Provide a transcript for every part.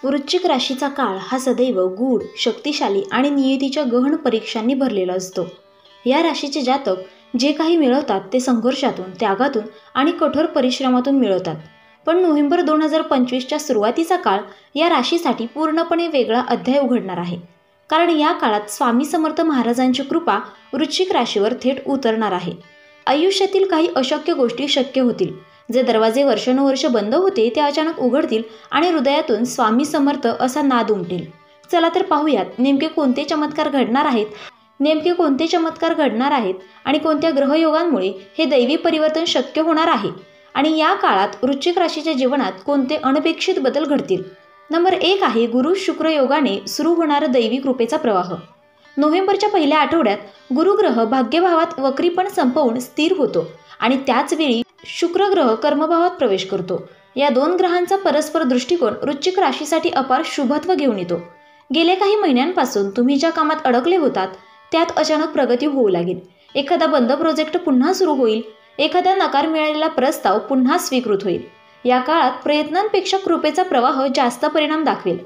वृश्चिक राशीचा काळ हा सदैव गूढ, शक्तिशाली आणि नियतीच्या गहन परीक्षांनी भरलेला असतो. या राशीचे जातक जे काही मिळवतात ते संघर्षातून, त्यागातून आणि कठोर परिश्रमातून मिळवतात. पण नोव्हेंबर 2025च्या सुरुवातीचा काळ या राशीसाठी पूर्णपणे वेगळा अध्याय उघडणार आहे. कारण या काळात स्वामी समर्थ महाराजांची कृपा वृश्चिक राशीवर थेट उतरणार आहे. आयुष्यातील काही अशक्य गोष्टी शक्य होतील. जे दरवाजे वर्षानुवर्ष बंद होते ते अचानक उघडतील आणि हृदयातून स्वामी समर्थ असा नाद उमटेल. चला तर पाहूयात नेमके कोणते चमत्कार घडणार आहेत आणि कोणत्या ग्रहयोगांमुळे हे दैवी परिवर्तन शक्य होणार आहे आणि या काळात वृश्चिक राशीच्या जीवनात कोणते अनपेक्षित बदल घडतील. नंबर 1 आहे गुरु शुक्र योगाने सुरू होणारा दैवी कृपेचा प्रवाह. नोव्हेंबरच्या पहिल्या आठवड्यात गुरुग्रह भाग्यभावात वक्रीपण संपवून स्थिर होतो आणि त्याच वेळी शुक्र ग्रह कर्मभावात प्रवेश करतो. या दोन ग्रहांचा परस्पर दृष्टिकोन वृश्चिक राशीसाठी अपार शुभत्व घेऊन येतो. गेल्या काही महिन्यांपासून तुम्ही ज्या कामात अडकले होतात त्यात अचानक प्रगती होऊ लागेल. एखादा बंद प्रोजेक्ट पुन्हा सुरू होईल. एखादा नकार मिळालेला प्रस्ताव पुन्हा स्वीकृत होईल. या काळात प्रयत्नांपेक्षा कृपेचा प्रवाह जास्त परिणाम दाखवेल.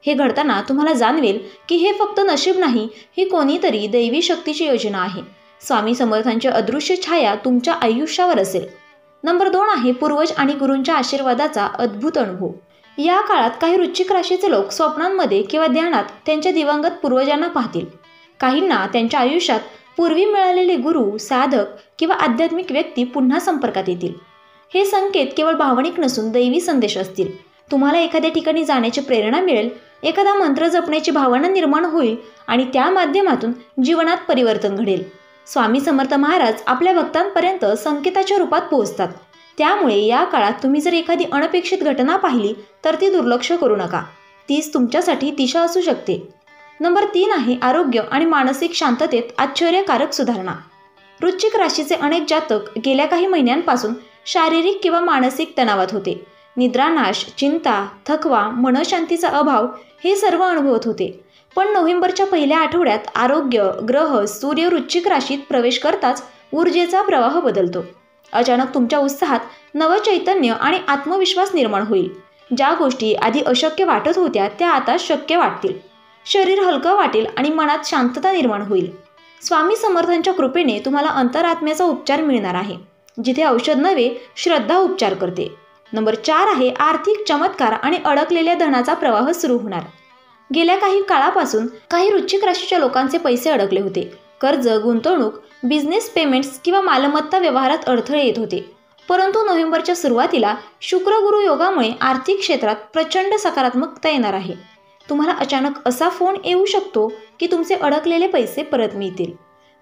हे घडताना तुम्हाला जाणवेल की हे फक्त नशीब नाही, ही कोणीतरी दैवी शक्तीची योजना आहे. स्वामी समर्थांची अदृश्य छाया तुमच्या आयुष्यावर असेल. नंबर 2 आहे पूर्वज आणि गुरूंच्या आशीर्वादाचा अद्भुत अनुभव. या काळात काही वृश्चिक राशीचे लोक स्वप्नांमध्ये किंवा ध्यानात त्यांच्या दिवंगत पूर्वजांना पाहतील. काहींना त्यांच्या आयुष्यात पूर्वी मिळालेले गुरु, साधक किंवा आध्यात्मिक व्यक्ती पुन्हा संपर्कात येतील. हे संकेत केवळ भावनिक नसून दैवी संदेश असतील. तुम्हाला एखाद्या ठिकाणी जाण्याची प्रेरणा मिळेल, एखादा मंत्र जपण्याची भावना निर्माण होईल आणि त्या माध्यमातून जीवनात परिवर्तन घडेल. स्वामी समर्थ महाराज आपल्या भक्तांपर्यंत संकेताच्या रूपात पोहोचतात. त्यामुळे या काळात तुम्ही जर एखादी अनपेक्षित घटना पाहिली तर ती दुर्लक्ष करू नका. तीच तुमच्यासाठी दिशा असू शकते. नंबर 3 आहे आरोग्य आणि मानसिक शांततेत आश्चर्यकारक सुधारणा. वृश्चिक राशीचे अनेक जातक गेल्या काही महिन्यांपासून शारीरिक किंवा मानसिक तणावात होते. निद्रानाश, चिंता, थकवा, मनःशांतीचा अभाव हे सर्व अनुभवत होते. पण नोव्हेंबरच्या पहिल्या आठवड्यात आरोग्य ग्रह सूर्य वृश्चिक राशीत प्रवेश करताच ऊर्जेचा प्रवाह बदलतो. अचानक तुमच्या उत्साहात नवचैतन्य आणि आत्मविश्वास निर्माण होईल. ज्या गोष्टी आधी अशक्य वाटत होत्या त्या आता शक्य वाटतील. शरीर हलकं वाटेल आणि मनात शांतता निर्माण होईल. स्वामी समर्थांच्या कृपेने तुम्हाला अंतरात्म्याचा उपचार मिळणार आहे. जिथे औषध नव्हे, श्रद्धा उपचार करते. नंबर 4 आहे आर्थिक चमत्कार आणि अडकलेल्या धनाचा प्रवाह सुरू होणार. गेल्या काही काळापासून काही वृश्चिक राशीच्या लोकांचे पैसे अडकले होते. कर्ज, गुंतवणूक, बिझनेस पेमेंट्स किंवा मालमत्ता व्यवहारात अडथळे येत होते. परंतु नोव्हेंबरच्या सुरुवातीला शुक्र गुरु योगामुळे आर्थिक क्षेत्रात प्रचंड सकारात्मकता येणार आहे. तुम्हाला अचानक असा फोन येऊ शकतो की तुमचे अडकलेले पैसे परत मिळतील.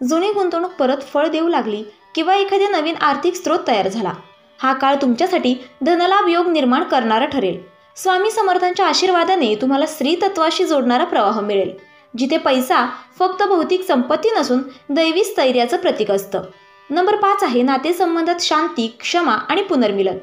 जुनी गुंतवणूक परत फळ देऊ लागली किंवा एखादा नवीन आर्थिक स्रोत तयार झाला. हा काळ तुमच्यासाठी धनलाभ योग निर्माण करणारा ठरेल. स्वामी समर्थांच्या आशीर्वादाने तुम्हाला स्त्री तत्वाशी जोडणारा प्रवाह मिळेल. जिथे पैसा फक्त भौतिक संपत्ती नसून दैवी स्थैर्याचं प्रतीक असतं. नंबर 5 आहे नातेसंबंधात शांती, क्षमा आणि पुनर्मिलन.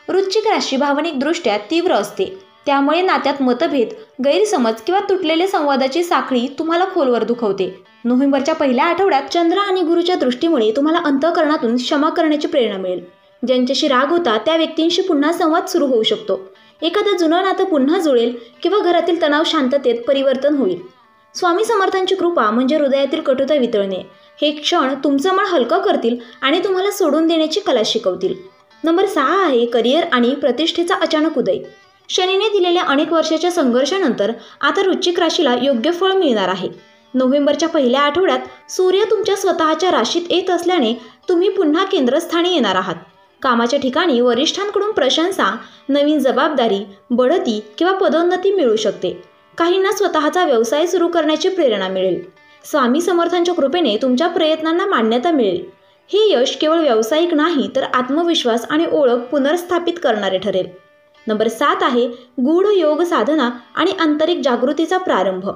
वृश्चिक राशी भावनिकदृष्ट्या तीव्र असते. त्यामुळे नात्यात मतभेद, गैरसमज किंवा तुटलेल्या संवादाची साखळी तुम्हाला खोलवर दुखवते. नोव्हेंबरच्या पहिल्या आठवड्यात चंद्र आणि गुरुच्या दृष्टीमुळे तुम्हाला अंतःकरणातून क्षमा करण्याची प्रेरणा मिळेल. ज्यांच्याशी राग होता त्या व्यक्तींशी पुन्हा संवाद सुरू होऊ शकतो. एखादं जुनं नातं पुन्हा जुळेल किंवा घरातील तणाव शांततेत परिवर्तन होईल. स्वामी समर्थांची कृपा म्हणजे हृदयातील कटुता वितळणे. हे क्षण तुमचं मन हलकं करतील आणि तुम्हाला सोडून देण्याची कला शिकवतील. नंबर 6 आहे करिअर आणि प्रतिष्ठेचा अचानक उदय. शनीने दिलेल्या अनेक वर्षाच्या संघर्षानंतर आता वृश्चिक राशीला योग्य फळ मिळणार आहे. नोव्हेंबरच्या पहिल्या आठवड्यात सूर्य तुमच्या स्वतःच्या राशीत येत असल्याने तुम्ही पुन्हा केंद्रस्थानी येणार आहात. कामाच्या ठिकाणी वरिष्ठांकडून प्रशंसा, नवीन जबाबदारी, बढती किंवा पदोन्नती मिळू शकते. काहींना स्वतःचा व्यवसाय सुरू करण्याची प्रेरणा मिळेल. स्वामी समर्थांच्या कृपेने तुमच्या प्रयत्नांना मान्यता मिळेल. हे यश केवळ व्यावसायिक नाही तर आत्मविश्वास आणि ओळख पुनर्स्थापित करणारे ठरेल. नंबर 7 आहे गूढ योग साधना आणि आंतरिक जागृतीचा प्रारंभ.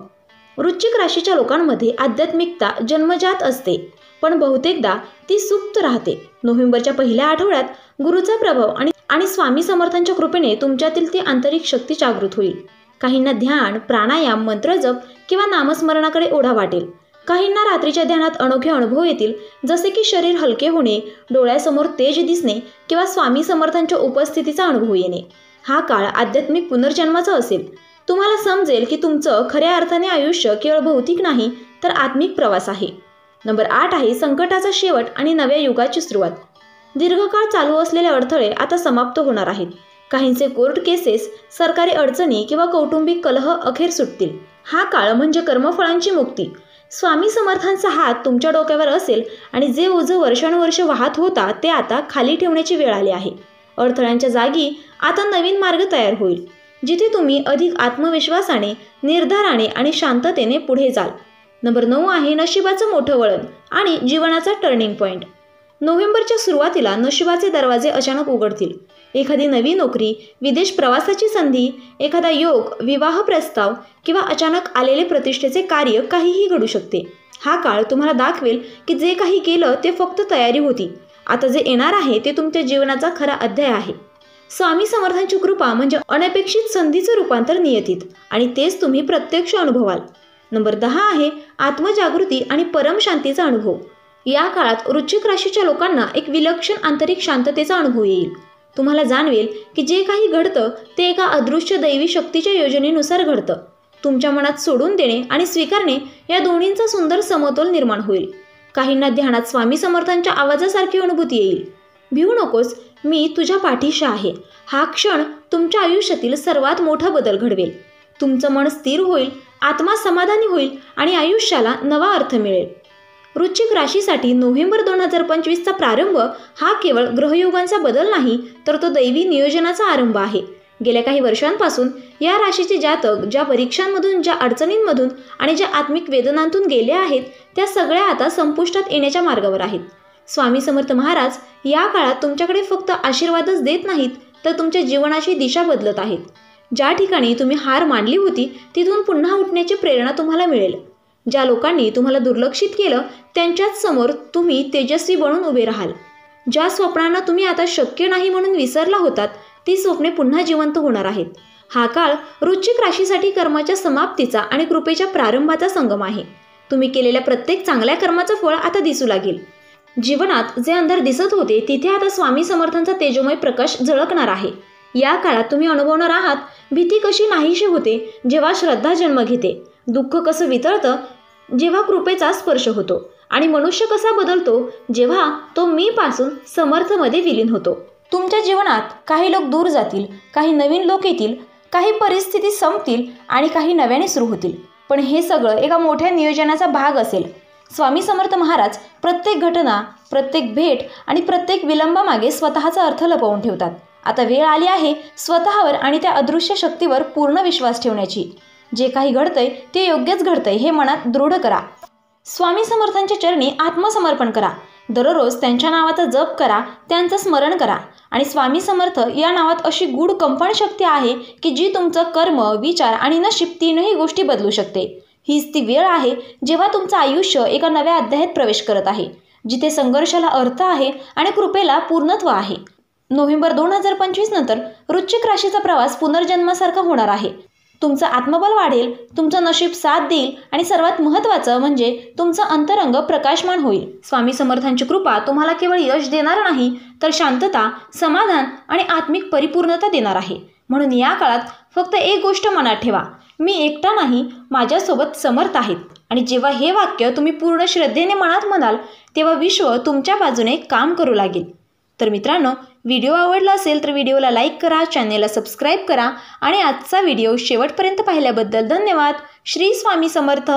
वृश्चिक राशीच्या लोकांमध्ये आध्यात्मिकता जन्मजात असते, पण बहुतेकदा ती सुप्त राहते. नोव्हेंबरच्या पहिल्या आठवड्यात गुरुचा प्रभाव आणि स्वामी समर्थांच्या कृपेने तुमच्यातील ती आंतरिक शक्ती जागृत होईल. काहींना ध्यान, प्राणायाम, मंत्रजप किंवा नामस्मरणाकडे ओढा वाटेल. काहींना रात्रीच्या ध्यानात अनोखे अनुभव येतील, जसे की शरीर हलके होणे, डोळ्यासमोर तेज दिसणे किंवा स्वामी समर्थांच्या उपस्थितीचा अनुभव येणे. हा काळ आध्यात्मिक पुनर्जन्माचा असेल. तुम्हाला समजेल की तुमचं खऱ्या अर्थाने आयुष्य केवळ भौतिक नाही तर आत्मिक प्रवास आहे. नंबर 8 आहे संकटाचा शेवट आणि नव्या युगाची सुरुवात. दीर्घकाळ चालू असलेले अडथळे आता समाप्त होणार आहेत. काहींचे कोर्ट केसेस, सरकारी अडचणी किंवा कौटुंबिक कलह अखेर सुटतील. हा काळ म्हणजे कर्मफळांची मुक्ती. स्वामी समर्थांचा हात तुमच्या डोक्यावर असेल आणि जे ओझं वर्षानुवर्ष वाहत होता ते आता खाली ठेवण्याची वेळ आली आहे. अडथळ्यांच्या जागी आता नवीन मार्ग तयार होईल, जिथे तुम्ही अधिक आत्मविश्वासाने, निर्धाराने आणि शांततेने पुढे जाल. नंबर 9 आहे नशिबाचं मोठं वळण आणि जीवनाचा टर्निंग पॉईंट. नोव्हेंबरच्या सुरुवातीला नशिबाचे दरवाजे अचानक उघडतील. एखादी नवी नोकरी, विदेश प्रवासाची संधी, एखादा योग, विवाह प्रस्ताव किंवा अचानक आलेले प्रतिष्ठेचे कार्य काहीही घडू शकते. हा काळ तुम्हाला दाखवेल की जे काही केलं ते फक्त तयारी होती. आता जे येणार आहे ते तुमच्या जीवनाचा खरा अध्याय आहे. स्वामी समर्थांची कृपा म्हणजे अनपेक्षित संधीचं रूपांतर नियतीत आणि तेच तुम्ही प्रत्यक्ष अनुभवाल. नंबर 10 आहे आत्मजागृती आणि परमशांतीचा अनुभव. या काळात वृश्चिक राशीच्या लोकांना एक विलक्षण आंतरिक शांततेचा अनुभव येईल. तुम्हाला जाणवेल की जे काही घडतं ते एका अदृश्य दैवी शक्तीच्या योजनेनुसार घडतं. तुमच्या मनात सोडून देणे आणि स्वीकारणे या दोन्हींचा सुंदर समतोल निर्माण होईल. काहींना ध्यानात स्वामी समर्थांच्या आवाजासारखी अनुभूती येईल. भिवू नकोस, मी तुझ्या पाठीशी आहे. हा क्षण तुमच्या आयुष्यातील सर्वात मोठा बदल घडवेल. तुमचं मन स्थिर होईल, आत्मा समाधानी होईल आणि आयुष्याला नवा अर्थ मिळेल. वृश्चिक राशीसाठी नोव्हेंबर 2025चा प्रारंभ हा केवळ ग्रहयोगांचा बदल नाही तर तो दैवी नियोजनाचा आरंभ आहे. गेल्या काही वर्षांपासून या राशीचे जातक ज्या परीक्षांमधून, ज्या अडचणींमधून आणि ज्या आत्मिक वेदनांतून गेले आहेत त्या सगळ्या आता संपुष्टात येण्याच्या मार्गावर आहेत. स्वामी समर्थ महाराज या काळात तुमच्याकडे फक्त आशीर्वादच देत नाहीत तर तुमच्या जीवनाची दिशा बदलत आहेत. ज्या ठिकाणी तुम्ही हार मानली होती तिथून पुन्हा उठण्याची प्रेरणा तुम्हाला मिळेल. ज्या लोकांनी तुम्हाला दुर्लक्षित केलं त्यांच्याच समोर तुम्ही तेजस्वी बनून उभे राहाल. ज्या स्वप्नांना तुम्ही आता शक्य नाही म्हणून विसरला होतात ती स्वप्ने पुन्हा जिवंत होणार आहेत. हा काळ वृश्चिक राशीसाठी कर्माच्या समाप्तीचा आणि कृपेच्या प्रारंभाचा संगम आहे. तुम्ही केलेल्या प्रत्येक चांगल्या कर्माचं फळ आता दिसू लागेल. जीवनात जे अंधार दिसत होते तिथे आता स्वामी समर्थांचा तेजोमय प्रकाश झळकणार आहे. या काळात तुम्ही अनुभवणार आहात भीती कशी नाहीशी होते जेव्हा श्रद्धा जन्म घेते, दुःख कसं वितळतं जेव्हा कृपेचा स्पर्श होतो आणि मनुष्य कसा बदलतो जेव्हा तो मी पासून समर्थमध्ये विलीन होतो. तुमच्या जीवनात काही लोक दूर जातील, काही नवीन लोक येतील, काही परिस्थिती संपतील आणि काही नव्याने सुरू होतील. पण हे सगळं एका मोठ्या नियोजनाचा भाग असेल. स्वामी समर्थ महाराज प्रत्येक घटना, प्रत्येक भेट आणि प्रत्येक विलंबामागे स्वतःचा अर्थ लपवून ठेवतात. आता वेळ आली आहे स्वतःवर आणि त्या अदृश्य शक्तीवर पूर्ण विश्वास ठेवण्याची. जे काही घडतंय ते योग्यच घडतंय हे मनात दृढ करा. स्वामी समर्थांच्या चरणी आत्मसमर्पण करा. दररोज त्यांच्या नावाचा जप करा, त्यांचं स्मरण करा आणि स्वामी समर्थ या नावात अशी गूढ कंपन शक्ती आहे की जी तुमचं कर्म, विचार आणि नशीब तीनही गोष्टी बदलू शकते. हीच ती वेळ आहे जेव्हा तुमचं आयुष्य एका नव्या अध्यायात प्रवेश करत आहे, जिथे संघर्षाला अर्थ आहे आणि कृपेला पूर्णत्व आहे. नोव्हेंबर 2025 नंतर वृश्चिक राशीचा प्रवास पुनर्जन्मासारखा होणार आहे. तुमचं आत्मबल वाढेल, तुमचं नशीब साथ देईल आणि सर्वात महत्त्वाचं म्हणजे तुमचं अंतरंग प्रकाशमान होईल. स्वामी समर्थांची कृपा तुम्हाला केवळ यश देणार नाही तर शांतता, समाधान आणि आत्मिक परिपूर्णता देणार आहे. म्हणून या काळात फक्त एक गोष्ट मनात ठेवा, मी एकटा नाही, माझ्यासोबत समर्थ आहेत. आणि जेव्हा हे वाक्य तुम्ही पूर्ण श्रद्धेने मनात म्हणाल तेव्हा विश्व तुमच्या बाजूने काम करू लागेल. तर मित्रांनो, व्हिडिओ आवडला असेल तर व्हिडिओला लाईक करा, चॅनेलला सबस्क्राईब करा आणि आजचा व्हिडिओ शेवटपर्यंत पाहिल्याबद्दल धन्यवाद. श्री स्वामी समर्थ.